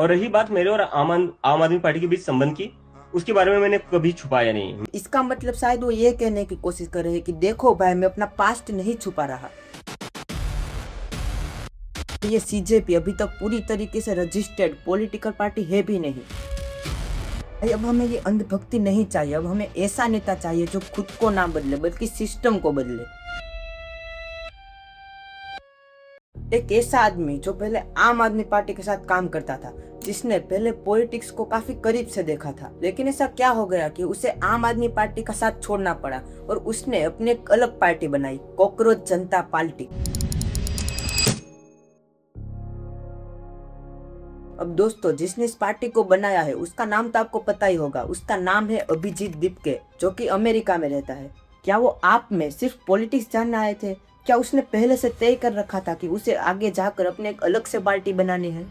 और रही बात मेरे और आम आदमी पार्टी के बीच संबंध की, उसके बारे में मैंने कभी छुपाया नहीं। इसका मतलब शायद वो ये कहने की कोशिश कर रहे हैं कि देखो भाई, मैं अपना पास्ट नहीं छुपा रहा। ये सीजेपी अभी तक पूरी तरीके से रजिस्टर्ड पॉलिटिकल पार्टी है भी नहीं। भाई अब हमें ये अंधभक्ति नहीं चाहिए, अब हमें ऐसा नेता चाहिए जो खुद को ना बदले बल्कि सिस्टम को बदले। एक ऐसा आदमी जो पहले आम आदमी पार्टी के साथ काम करता था, जिसने पहले पॉलिटिक्स को काफी करीब से देखा था, लेकिन ऐसा क्या हो गया कि उसे आम आदमी पार्टी का साथ छोड़ना पड़ा और उसने अपनी एक अलग पार्टी बनाई, कॉकरोच जनता पार्टी। अब दोस्तों, जिसने इस पार्टी को बनाया है उसका नाम तो आपको पता ही होगा। उसका नाम है अभिजीत दीपके, जो कि अमेरिका में रहता है। क्या वो आप में सिर्फ पॉलिटिक्स जानने आए थे? क्या उसने पहले से तय कर रखा था कि उसे आगे जाकर अपने एक अलग से पार्टी बनानी है?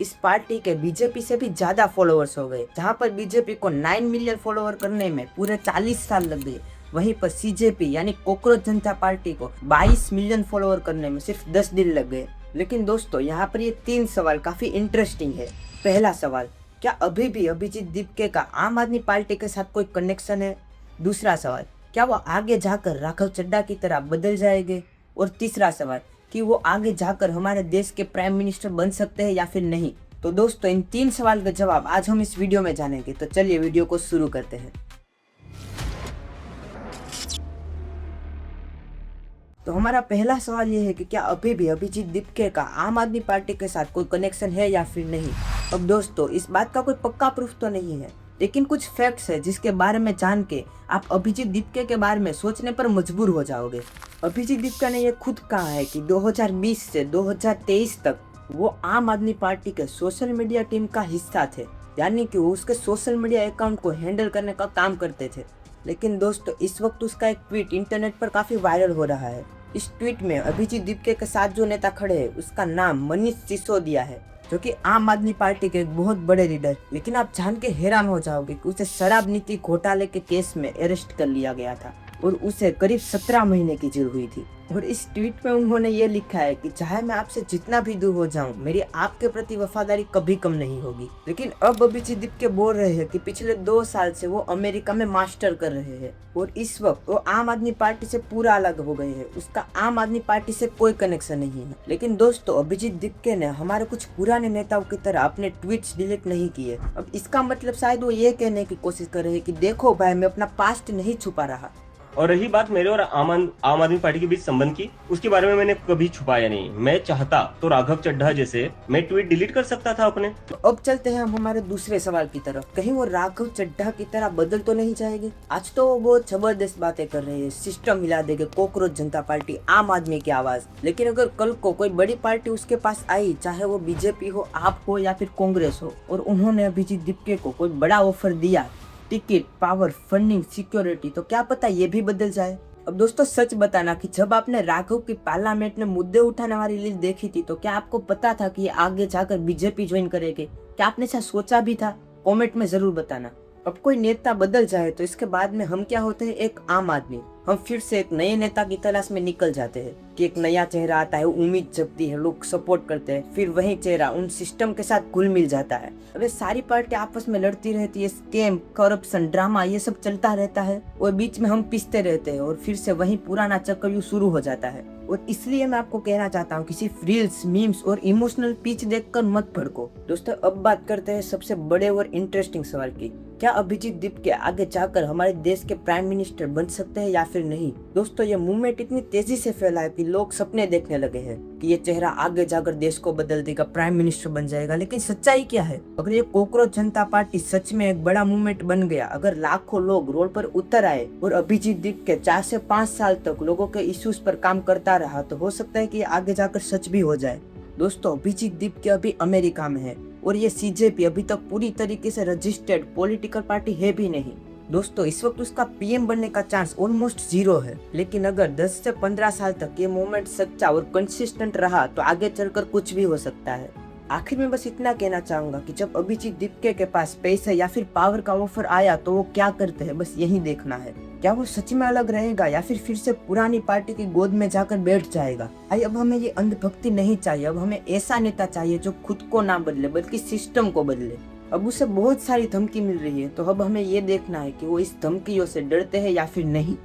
इस पार्टी के बीजेपी से भी ज्यादा फॉलोअर्स हो गए। जहां पर बीजेपी को 9 मिलियन फॉलोअर करने में पूरे 40 साल लग गए, वहीं पर सीजेपी यानी कॉकरोच जनता पार्टी को 22 मिलियन फॉलोअर करने में सिर्फ 10 दिन लग गए। लेकिन दोस्तों, यहाँ पर ये 3 सवाल काफी इंटरेस्टिंग है। पहला सवाल, क्या अभी भी अभिजीत दीपके का आम आदमी पार्टी के साथ कोई कनेक्शन है? दूसरा सवाल, क्या वो आगे जाकर राघव चड्ढा की तरह बदल जाएंगे? और तीसरा सवाल, कि वो आगे जाकर हमारे देश के प्राइम मिनिस्टर बन सकते हैं या फिर नहीं? तो दोस्तों, इन 3 सवाल का जवाब आज हम इस वीडियो में जानेंगे। तो चलिए वीडियो को शुरू करते हैं। तो हमारा पहला सवाल ये है कि क्या अभी भी अभिजीत दीपके का आम आदमी पार्टी के साथ कोई कनेक्शन है या फिर नहीं? अब दोस्तों, इस बात का कोई पक्का प्रूफ तो नहीं है, लेकिन कुछ फैक्ट्स है जिसके बारे में जान के आप अभिजीत दीपके के बारे में सोचने पर मजबूर हो जाओगे। अभिजीत दीपके ने यह खुद कहा है कि 2020 से 2023 तक वो आम आदमी पार्टी के सोशल मीडिया टीम का हिस्सा थे, यानी कि वो उसके सोशल मीडिया अकाउंट को हैंडल करने का काम करते थे। लेकिन दोस्तों, इस वक्त उसका एक ट्वीट इंटरनेट पर काफी वायरल हो रहा है। इस ट्वीट में अभिजीत दीपके के साथ जो नेता खड़े हैं उसका नाम मनीष सिसोदिया है, जो कि आम आदमी पार्टी के एक बहुत बड़े लीडर। लेकिन आप जान के हैरान हो जाओगे कि उसे शराब नीति घोटाले के केस में अरेस्ट कर लिया गया था और उसे करीब 17 महीने की जेल हुई थी। और इस ट्वीट में उन्होंने ये लिखा है कि चाहे मैं आपसे जितना भी दूर हो जाऊं, मेरी आपके प्रति वफादारी कभी कम नहीं होगी। लेकिन अब अभिजीत दीपके बोल रहे हैं कि पिछले 2 साल से वो अमेरिका में मास्टर कर रहे हैं और इस वक्त वो आम आदमी पार्टी से पूरा अलग हो गए हैं। उसका आम आदमी पार्टी से कोई कनेक्शन नहीं है। लेकिन दोस्तों, अभिजीत दीपके ने हमारे कुछ पुराने नेताओं की तरह अपने ट्वीट्स डिलीट नहीं किए। अब इसका मतलब शायद वो ये कहने की कोशिश कर रहे हैं कि देखो भाई, मैं अपना पास्ट नहीं छुपा रहा। और रही बात मेरे और आम आदमी पार्टी के बीच संबंध की, उसके बारे में मैंने कभी छुपाया नहीं। मैं चाहता तो राघव चड्ढा जैसे मैं ट्वीट डिलीट कर सकता था अपने। तो अब चलते हैं हम हमारे दूसरे सवाल की तरफ। कहीं वो राघव चड्ढा की तरह बदल तो नहीं जाएंगे? आज तो वो बहुत जबरदस्त बातें कर रहे हैं, सिस्टम हिला देंगे, कॉकरोच जनता पार्टी, आम आदमी की आवाज। लेकिन अगर कल को कोई बड़ी पार्टी उसके पास आई, चाहे वो बीजेपी हो, आप हो या फिर कांग्रेस हो, और उन्होंने अभिजीत दीपके को कोई बड़ा ऑफर दिया, टिकट, पावर, फंडिंग, सिक्योरिटी, तो क्या पता ये भी बदल जाए। अब दोस्तों, सच बताना कि जब आपने राघव की पार्लियामेंट में मुद्दे उठाने वाली लिस्ट देखी थी, तो क्या आपको पता था कि ये आगे जाकर बीजेपी ज्वाइन करेंगे? क्या आपने ऐसा सोचा भी था? कमेंट में जरूर बताना। अब कोई नेता बदल जाए तो इसके बाद में हम क्या होते हैं? एक आम आदमी। हम फिर से एक नए नेता की तलाश में निकल जाते हैं कि एक नया चेहरा आता है, उम्मीद जगती है, लोग सपोर्ट करते हैं, फिर वही चेहरा उन सिस्टम के साथ घुल मिल जाता है। अब ये सारी पार्टी आपस में लड़ती रहती है, स्कैम, करप्शन, ड्रामा, ये सब चलता रहता है और बीच में हम पिसते रहते हैं और फिर से वही पुराना चक्कर शुरू हो जाता है। और इसलिए मैं आपको कहना चाहता हूँ कि सिर्फ रील्स, मीम्स और इमोशनल पिच देखकर मत भड़को। दोस्तों, अब बात करते हैं सबसे बड़े और इंटरेस्टिंग सवाल की, क्या अभिजीत दीपके आगे जाकर हमारे देश के प्राइम मिनिस्टर बन सकते हैं या फिर नहीं? दोस्तों, ये मूवमेंट इतनी तेजी से फैला है कि लोग सपने देखने लगे हैं कि ये चेहरा आगे जाकर देश को बदल देगा, प्राइम मिनिस्टर बन जाएगा। लेकिन सच्चाई क्या है? अगर ये कॉकरोच जनता पार्टी सच में एक बड़ा मूवमेंट बन गया, अगर लाखों लोग रोड पर उतर आए और अभिजीत दीपके 4 से 5 साल तक लोगों के इश्यूज पर काम करता रहा, तो हो सकता है कि आगे जाकर सच भी हो जाए। दोस्तों, अभिजीत दीपके अभी अमेरिका में है और ये सीजेपी अभी तक पूरी तरीके से रजिस्टर्ड पॉलिटिकल पार्टी है भी नहीं। दोस्तों, इस वक्त उसका पीएम बनने का चांस ऑलमोस्ट 0 है। लेकिन अगर 10 से 15 साल तक ये मूवमेंट सच्चा और कंसिस्टेंट रहा तो आगे चलकर कुछ भी हो सकता है। आखिर में बस इतना कहना चाहूंगा कि जब अभिजीत दीपके के पास पैसे या फिर पावर का ऑफर आया तो वो क्या करते हैं, बस यही देखना है। क्या वो सच में अलग रहेगा या फिर से पुरानी पार्टी की गोद में जाकर बैठ जाएगा? भाई अब हमें ये अंधभक्ति नहीं चाहिए, अब हमें ऐसा नेता चाहिए जो खुद को ना बदले बल्कि सिस्टम को बदले। अब उसे बहुत सारी धमकी मिल रही है, तो अब हमें ये देखना है कि वो इस धमकियों से डरते हैं या फिर नहीं।